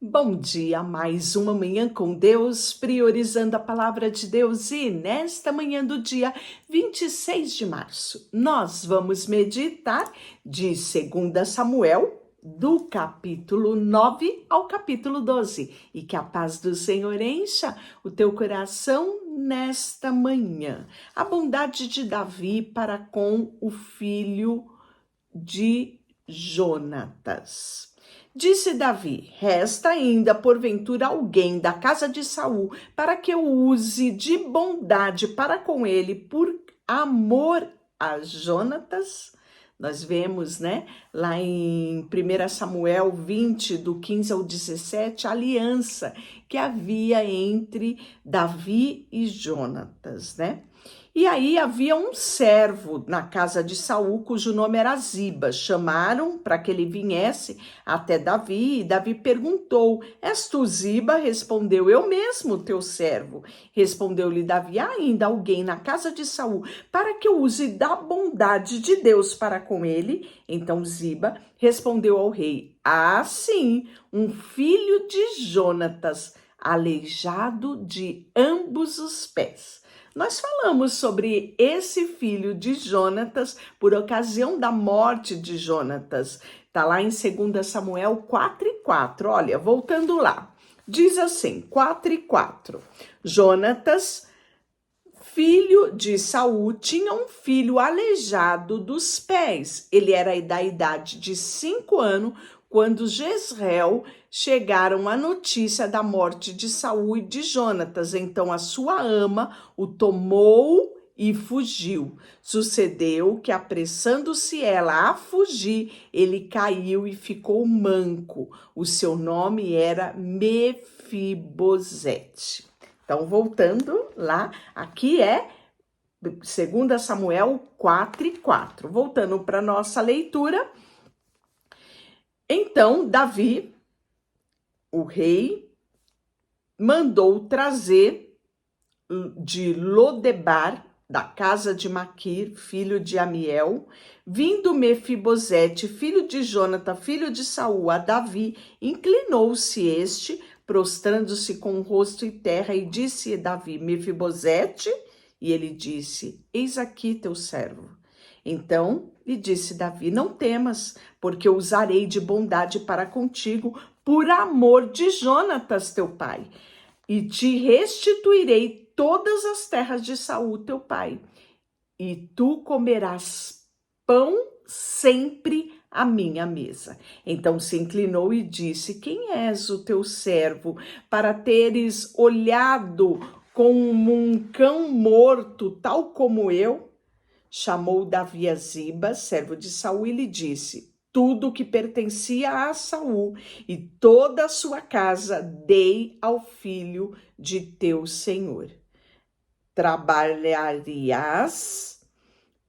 Bom dia, mais uma manhã com Deus, priorizando a palavra de Deus, e nesta manhã do dia 26 de março, nós vamos meditar de 2 Samuel, do capítulo 9 ao capítulo 12, e que a paz do Senhor encha o teu coração nesta manhã. A bondade de Davi para com o filho de Jonatas. Disse Davi: resta ainda porventura alguém da casa de Saul para que eu use de bondade para com ele por amor a Jonatas? Nós vemos, né, lá em 1 Samuel 20, do 15 ao 17, a aliança que havia entre Davi e Jonatas, né? E aí havia um servo na casa de Saul, cujo nome era Ziba. Chamaram para que ele viesse até Davi, e Davi perguntou: és tu Ziba? Respondeu: eu mesmo, teu servo. Respondeu-lhe Davi: há ainda alguém na casa de Saul para que eu use da bondade de Deus para com ele? Então Ziba respondeu ao rei: ah, sim, um filho de Jonatas, aleijado de ambos os pés. Nós falamos sobre esse filho de Jonatas por ocasião da morte de Jonatas. Está lá em 2 Samuel 4:4. Olha, voltando lá. Diz assim, 4:4. Jonatas, filho de Saul, tinha um filho aleijado dos pés. Ele era da idade de 5 anos quando Jezreel chegaram a notícia da morte de Saul e de Jonatas. Então a sua ama o tomou e fugiu. Sucedeu que, apressando-se ela a fugir, ele caiu e ficou manco. O seu nome era Mefibosete. Então, voltando lá, aqui é 2 Samuel 4:4. Voltando para nossa leitura. Então, Davi, o rei, mandou trazer de Lodebar, da casa de Maquir, filho de Amiel, vindo Mefibosete, filho de Jonatã, filho de Saul, a Davi, inclinou-se este, prostrando-se com o rosto em terra, e disse a Davi: Mefibosete? E ele disse: eis aqui teu servo. Então lhe disse Davi: não temas, porque eu usarei de bondade para contigo, por amor de Jonatas teu pai, e te restituirei todas as terras de Saul teu pai, e tu comerás pão sempre à minha mesa. Então se inclinou e disse: quem és o teu servo, para teres olhado como um cão morto, tal como eu? Chamou Davi a Ziba, servo de Saul, e lhe disse: tudo o que pertencia a Saul e toda a sua casa dei ao filho de teu senhor. Trabalharias,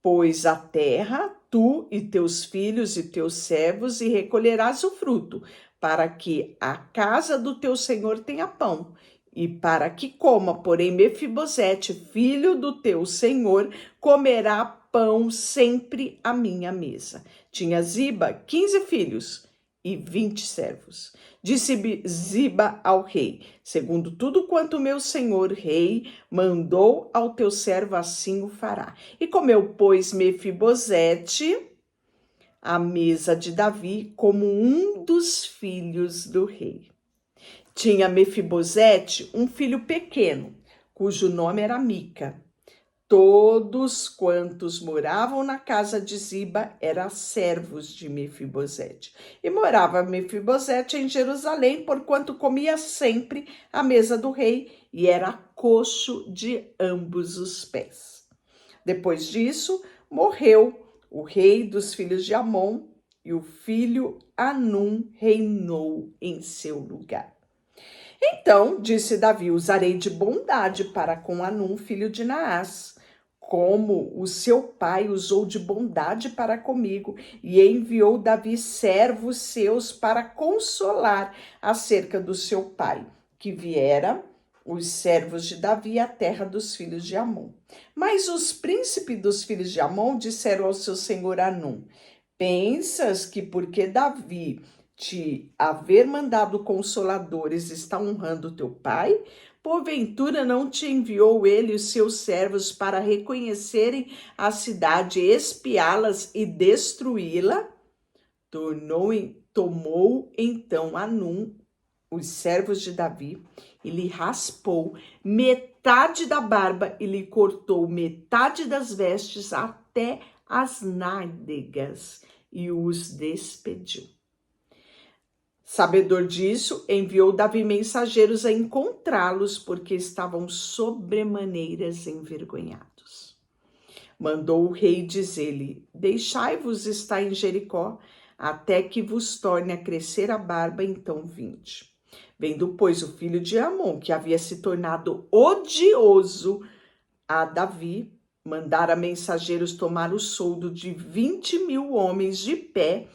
pois, a terra, tu e teus filhos e teus servos, e recolherás o fruto, para que a casa do teu senhor tenha pão, e para que coma. Porém, Mefibosete, filho do teu senhor, comerá pão sempre à minha mesa. Tinha Ziba 15 filhos e 20 servos. Disse Ziba ao rei: segundo tudo quanto meu senhor rei mandou ao teu servo, assim o fará. E comeu, pois, Mefibosete à mesa de Davi como um dos filhos do rei. Tinha Mefibosete um filho pequeno, cujo nome era Mica. Todos quantos moravam na casa de Ziba eram servos de Mefibosete. E morava Mefibosete em Jerusalém, porquanto comia sempre à mesa do rei, e era coxo de ambos os pés. Depois disso, morreu o rei dos filhos de Amon, e o filho Anum reinou em seu lugar. Então disse Davi: usarei de bondade para com Anum, filho de Naás, como o seu pai usou de bondade para comigo. E enviou Davi servos seus para consolar acerca do seu pai, que viera os servos de Davi à terra dos filhos de Amon. Mas os príncipes dos filhos de Amon disseram ao seu senhor Anum: pensas que porque Davi te haver mandado consoladores está honrando teu pai? Porventura não te enviou ele os seus servos para reconhecerem a cidade, espiá-las e destruí-la? Tomou então Hanum os servos de Davi e lhe raspou metade da barba e lhe cortou metade das vestes até as nádegas e os despediu. Sabedor disso, enviou Davi mensageiros a encontrá-los, porque estavam sobremaneiras envergonhados. Mandou o rei dizer-lhe: deixai-vos estar em Jericó, até que vos torne a crescer a barba, então vinde. Vendo, pois, o filho de Amon, que havia se tornado odioso a Davi, mandara mensageiros tomar o soldo de 20.000 homens de pé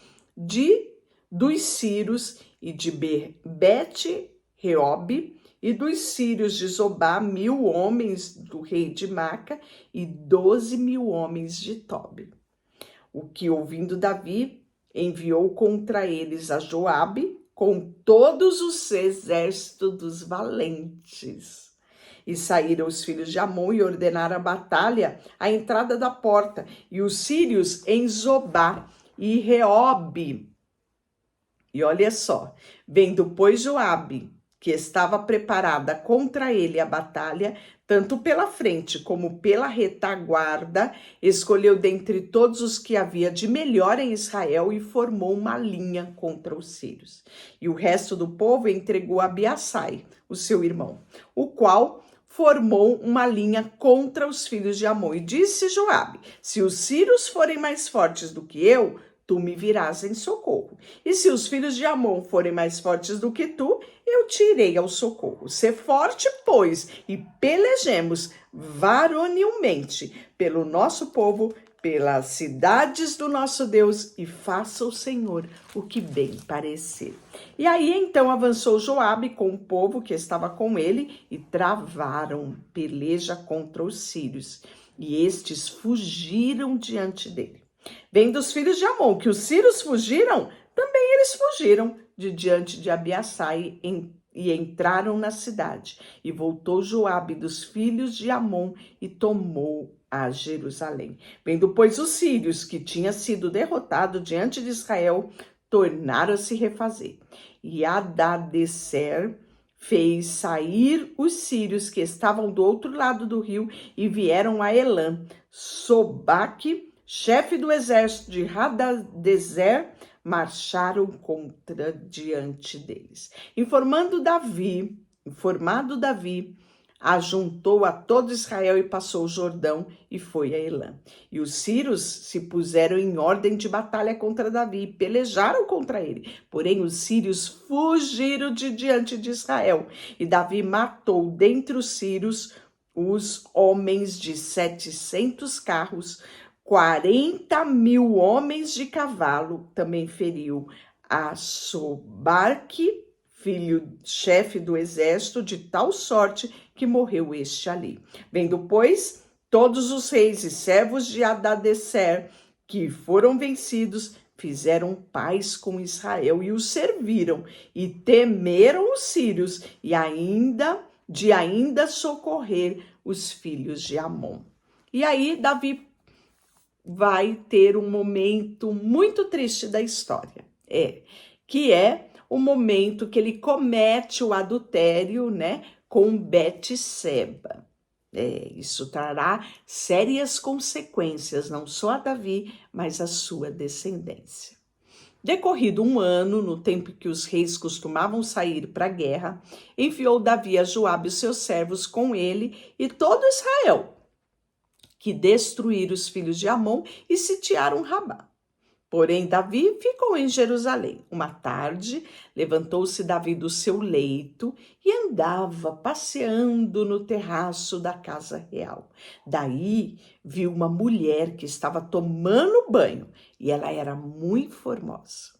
dos sírios e de Bet-Reob, e dos sírios de Zobá 1.000 homens do rei de Maca e 12.000 homens de Tobi. O que, ouvindo Davi, enviou contra eles a Joabe com todos os exércitos dos valentes. E saíram os filhos de Amon e ordenaram a batalha à entrada da porta, e os sírios em Zobá e Reob. E olha só, vendo, pois, Joabe, que estava preparada contra ele a batalha, tanto pela frente como pela retaguarda, escolheu dentre todos os que havia de melhor em Israel e formou uma linha contra os sírios. E o resto do povo entregou a Abiassai, o seu irmão, o qual formou uma linha contra os filhos de Amon. E disse Joabe: se os sírios forem mais fortes do que eu, tu me virás em socorro. E se os filhos de Amon forem mais fortes do que tu, eu te irei ao socorro. Sê forte, pois, e pelejemos varonilmente pelo nosso povo, pelas cidades do nosso Deus, e faça o Senhor o que bem parecer. E aí então avançou Joabe com o povo que estava com ele e travaram peleja contra os sírios. E estes fugiram diante dele. Vendo os filhos de Amon que os sírios fugiram, também eles fugiram de diante de Abiassai e entraram na cidade. E voltou Joabe dos filhos de Amon e tomou a Jerusalém. Vendo, pois, os sírios que tinha sido derrotado diante de Israel, tornaram a se refazer. E Hadadezer fez sair os sírios que estavam do outro lado do rio e vieram a Elã. Sobaque, chefe do exército de Hadadezer, marcharam contra diante deles. Informado Davi, ajuntou a todo Israel e passou o Jordão e foi a Elã. E os sírios se puseram em ordem de batalha contra Davi e pelejaram contra ele. Porém, os sírios fugiram de diante de Israel. E Davi matou dentre os sírios os homens de 700 carros, 40.000 homens de cavalo. Também feriu a Sobarque, chefe do exército, de tal sorte que morreu este ali. Vendo, pois, todos os reis e servos de Hadadezer que foram vencidos, fizeram paz com Israel e os serviram, e temeram os sírios, e ainda socorrer os filhos de Amon. E aí Davi vai ter um momento muito triste da história, que é o momento que ele comete o adultério, com Betseba. Isso trará sérias consequências, não só a Davi, mas a sua descendência. Decorrido um ano, no tempo que os reis costumavam sair para a guerra, enviou Davi a Joabe e seus servos com ele e todo Israel, que destruíram os filhos de Amon e sitiaram Rabá. Porém, Davi ficou em Jerusalém. Uma tarde, levantou-se Davi do seu leito e andava passeando no terraço da casa real. Daí, viu uma mulher que estava tomando banho e ela era muito formosa.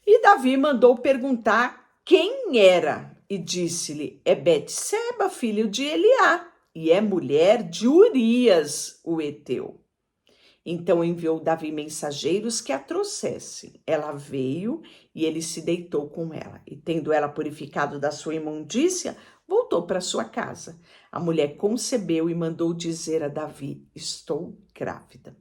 E Davi mandou perguntar quem era e disse-lhe: é Betseba, filho de Eliá, e é mulher de Urias, o heteu. Então enviou Davi mensageiros que a trouxessem. Ela veio e ele se deitou com ela. E tendo ela purificado da sua imundícia, voltou para sua casa. A mulher concebeu e mandou dizer a Davi: estou grávida.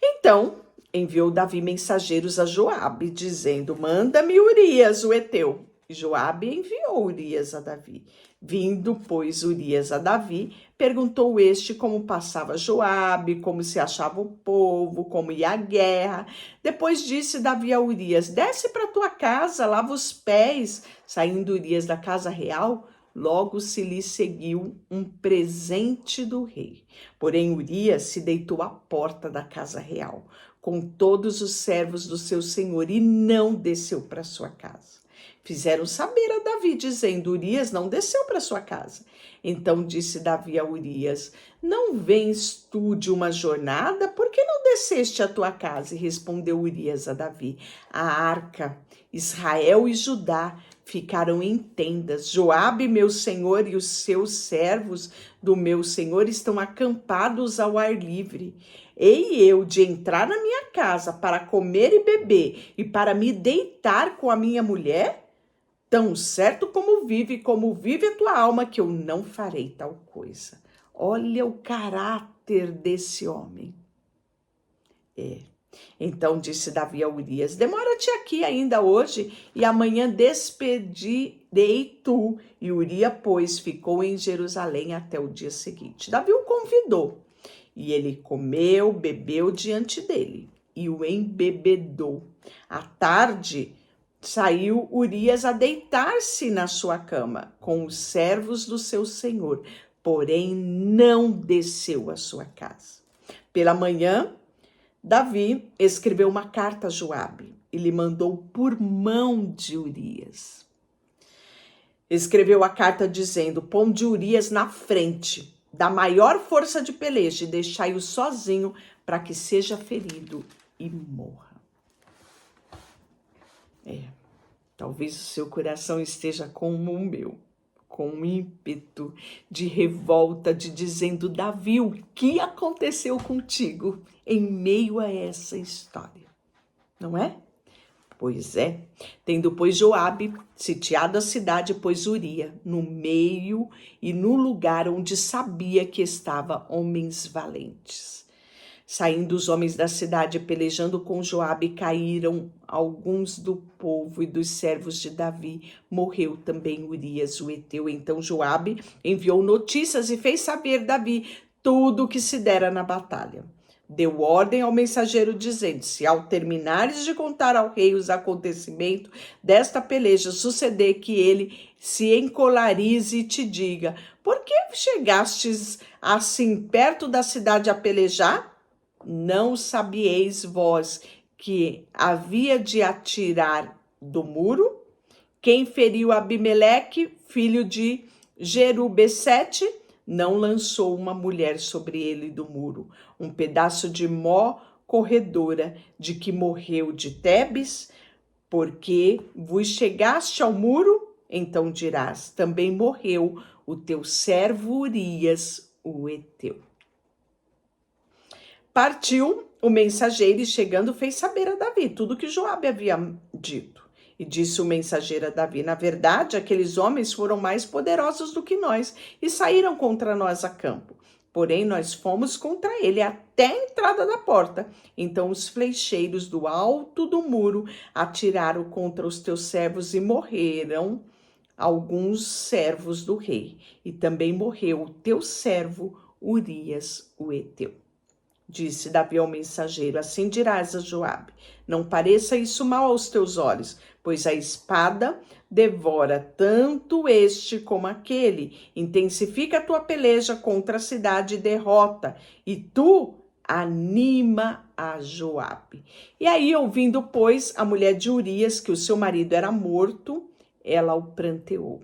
Então enviou Davi mensageiros a Joabe, dizendo: manda-me Urias, o heteu. E Joabe enviou Urias a Davi. Vindo, pois, Urias a Davi, perguntou este como passava Joabe, como se achava o povo, como ia a guerra. Depois disse Davi a Urias: desce para tua casa, lava os pés. Saindo Urias da casa real, logo se lhe seguiu um presente do rei. Porém, Urias se deitou à porta da casa real, com todos os servos do seu senhor, e não desceu para sua casa. Fizeram saber a Davi, dizendo: Urias não desceu para sua casa. Então disse Davi a Urias: não vens tu de uma jornada? Por que não desceste à tua casa? E respondeu Urias a Davi: a arca, Israel e Judá ficaram em tendas. Joabe, meu senhor, e os seus servos do meu senhor estão acampados ao ar livre. Hei eu de entrar na minha casa para comer e beber e para me deitar com a minha mulher? Tão certo como vive a tua alma, que eu não farei tal coisa. Olha o caráter desse homem. Então disse Davi a Urias: demora-te aqui ainda hoje, e amanhã despedirei tu. E Urias, pois, ficou em Jerusalém até o dia seguinte. Davi o convidou, e ele comeu, bebeu diante dele, e o embebedou. À tarde, saiu Urias a deitar-se na sua cama com os servos do seu senhor, porém não desceu à sua casa. Pela manhã, Davi escreveu uma carta a Joabe e lhe mandou por mão de Urias. Escreveu a carta dizendo: ponde Urias na frente da maior força de peleja e deixai-o sozinho para que seja ferido e morra. Talvez o seu coração esteja como o meu, com um ímpeto de revolta, dizendo: Davi, o que aconteceu contigo em meio a essa história? Não é? Pois é. Tendo, pois, Joabe sitiado a cidade, pôs Urias no meio e no lugar onde sabia que estavam homens valentes. Saindo os homens da cidade, pelejando com Joabe, caíram alguns do povo e dos servos de Davi. Morreu também Urias, o heteu. Então Joabe enviou notícias e fez saber Davi tudo o que se dera na batalha. Deu ordem ao mensageiro, dizendo: se ao terminares de contar ao rei os acontecimentos desta peleja, suceder que ele se encolarize e te diga: por que chegastes assim perto da cidade a pelejar? Não sabieis vós que havia de atirar do muro? Quem feriu Abimeleque, filho de Jerubessete, não lançou uma mulher sobre ele do muro, um pedaço de mó corredora, de que morreu de Tebes? Porque vos chegaste ao muro? Então dirás: também morreu o teu servo Urias, o heteu. Partiu o mensageiro e, chegando, fez saber a Davi tudo que Joabe havia dito. E disse o mensageiro a Davi: na verdade, aqueles homens foram mais poderosos do que nós e saíram contra nós a campo. Porém, nós fomos contra ele até a entrada da porta. Então os flecheiros do alto do muro atiraram contra os teus servos e morreram alguns servos do rei. E também morreu o teu servo Urias, o heteu. Disse Davi ao mensageiro: assim dirás a Joabe: não pareça isso mal aos teus olhos, pois a espada devora tanto este como aquele. Intensifica a tua peleja contra a cidade e derrota, e tu anima a Joabe. E aí, ouvindo, pois, a mulher de Urias que o seu marido era morto, ela o pranteou.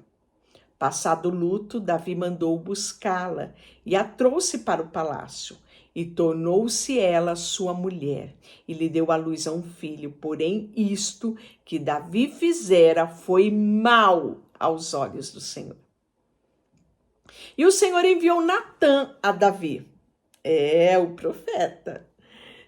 Passado o luto, Davi mandou buscá-la e a trouxe para o palácio. E tornou-se ela sua mulher, e lhe deu à luz a um filho. Porém, isto que Davi fizera foi mal aos olhos do Senhor. E o Senhor enviou Natã a Davi, o profeta,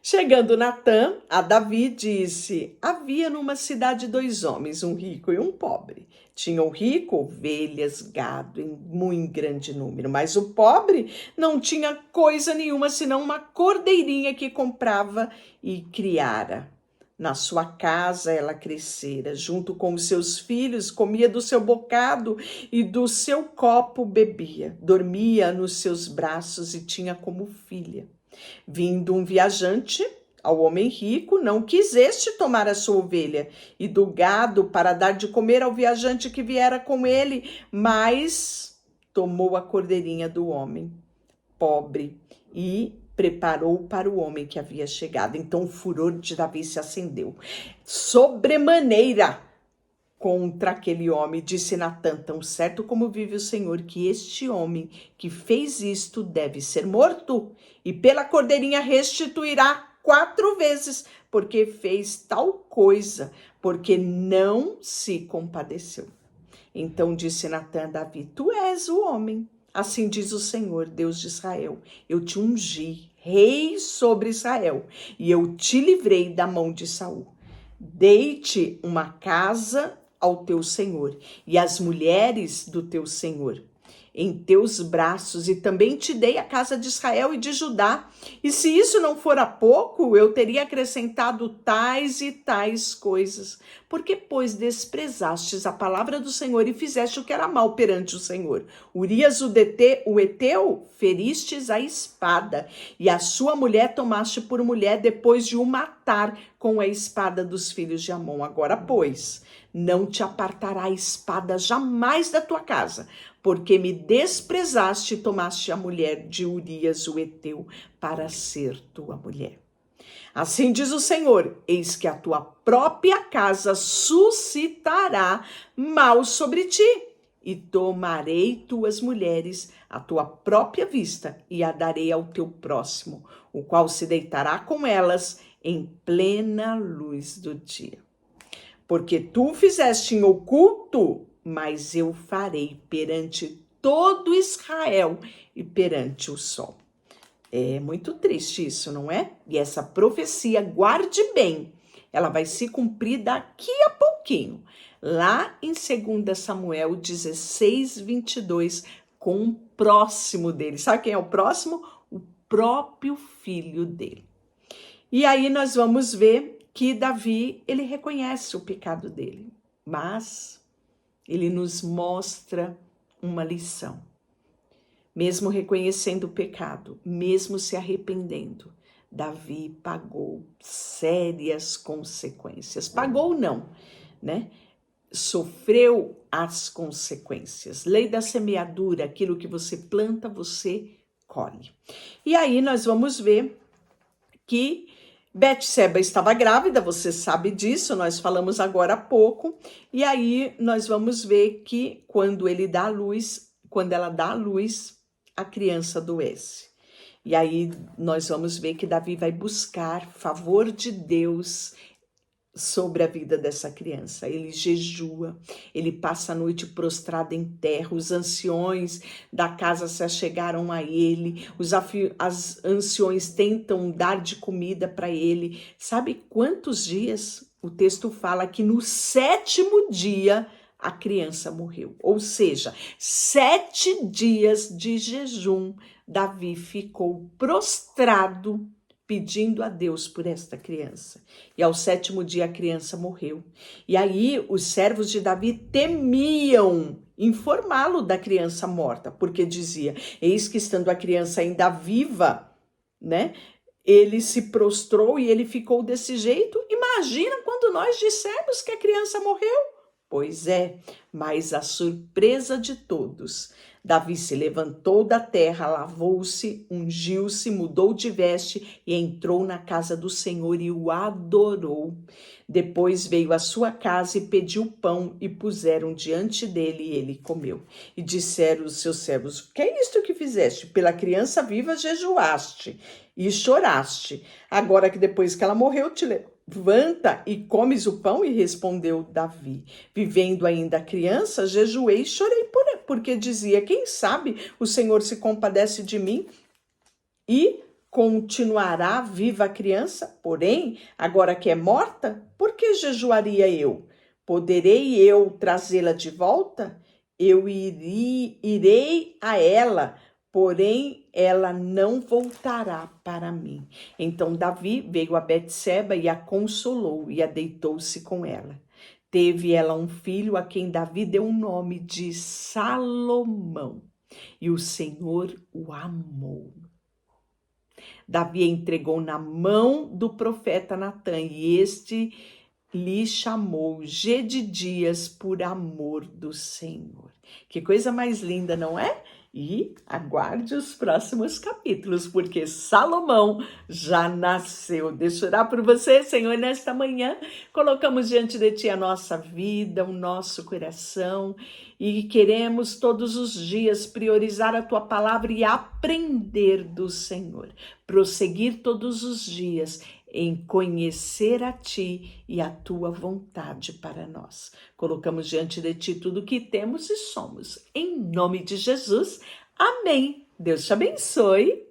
Chegando Natã a Davi, disse: havia numa cidade 2 homens, um rico e um pobre. Tinha o rico ovelhas, gado em muito grande número, mas o pobre não tinha coisa nenhuma senão uma cordeirinha que comprava e criara. Na sua casa ela crescera, junto com os seus filhos, comia do seu bocado e do seu copo bebia, dormia nos seus braços e tinha como filha. Vindo um viajante ao homem rico, não quis este tomar a sua ovelha e do gado para dar de comer ao viajante que viera com ele, mas tomou a cordeirinha do homem pobre e preparou para o homem que havia chegado. Então o furor de Davi se acendeu sobremaneira contra aquele homem. Disse Natã: tão certo como vive o Senhor, que este homem que fez isto deve ser morto, e pela cordeirinha restituirá 4 vezes, porque fez tal coisa, porque não se compadeceu. Então disse Natã a Davi: tu és o homem. Assim diz o Senhor, Deus de Israel: eu te ungi rei sobre Israel, e eu te livrei da mão de Saul. Dei-te uma casa ao teu senhor, e as mulheres do teu senhor em teus braços, e também te dei a casa de Israel e de Judá. E se isso não fora pouco, eu teria acrescentado tais e tais coisas. Porque, pois, desprezastes a palavra do Senhor e fizeste o que era mal perante o Senhor. Urias o Eteu feristes a espada, e a sua mulher tomaste por mulher depois de o matar com a espada dos filhos de Amon. Agora, pois, não te apartará a espada jamais da tua casa, porque me desprezaste e tomaste a mulher de Urias o Eteu para ser tua mulher. Assim diz o Senhor: eis que a tua própria casa suscitará mal sobre ti, e tomarei tuas mulheres à tua própria vista e a darei ao teu próximo, o qual se deitará com elas em plena luz do dia. Porque tu fizeste em oculto, mas eu farei perante todo Israel e perante o sol. É muito triste isso, não é? E essa profecia, guarde bem, ela vai se cumprir daqui a pouquinho. Lá em 2 Samuel 16, 22, com o próximo dele. Sabe quem é o próximo? O próprio filho dele. E aí nós vamos ver que Davi, ele reconhece o pecado dele, mas ele nos mostra uma lição. Mesmo reconhecendo o pecado, mesmo se arrependendo, Davi pagou sérias consequências. Pagou não, né? Sofreu as consequências. Lei da semeadura, aquilo que você planta, você colhe. E aí nós vamos ver que Betseba estava grávida, você sabe disso, nós falamos agora há pouco, e aí nós vamos ver que quando ela dá à luz, a criança adoece. E aí nós vamos ver que Davi vai buscar favor de Deus sobre a vida dessa criança. Ele jejua, ele passa a noite prostrado em terra, os anciões da casa se achegaram a ele, as anciões tentam dar de comida para ele. Sabe quantos dias? O texto fala que no 7º dia a criança morreu. Ou seja, 7 dias de jejum, Davi ficou prostrado pedindo a Deus por esta criança. E ao 7º dia a criança morreu. E aí os servos de Davi temiam informá-lo da criança morta, porque dizia: eis que estando a criança ainda viva, né? Ele se prostrou e ele ficou desse jeito. Imagina quando nós dissemos que a criança morreu. Pois é, mas a surpresa de todos. Davi se levantou da terra, lavou-se, ungiu-se, mudou de veste e entrou na casa do Senhor e o adorou. Depois veio à sua casa e pediu pão e puseram diante dele e ele comeu. E disseram os seus servos: o que é isto que fizeste? Pela criança viva jejuaste e choraste. Agora que depois que ela morreu, te levanta e comes o pão? E respondeu Davi: vivendo ainda a criança, jejuei e chorei porque dizia: quem sabe o Senhor se compadece de mim e Continuará viva a criança? Porém, agora que é morta, por que jejuaria eu? Poderei eu trazê-la de volta? Eu irei a ela, porém ela não voltará para mim. Então Davi veio a Betseba e a consolou e a deitou-se com ela. Teve ela um filho a quem Davi deu o nome de Salomão, e o Senhor o amou. Davi entregou na mão do profeta Natã, e este lhe chamou Gedidias por amor do Senhor. Que coisa mais linda, não é? E aguarde os próximos capítulos, porque Salomão já nasceu. Deixa eu orar por você, Senhor, nesta manhã. Colocamos diante de Ti a nossa vida, o nosso coração, e queremos todos os dias priorizar a Tua palavra e aprender do Senhor. Prosseguir todos os dias em conhecer a Ti e a Tua vontade para nós. Colocamos diante de Ti tudo o que temos e somos. Em nome de Jesus, amém. Deus te abençoe.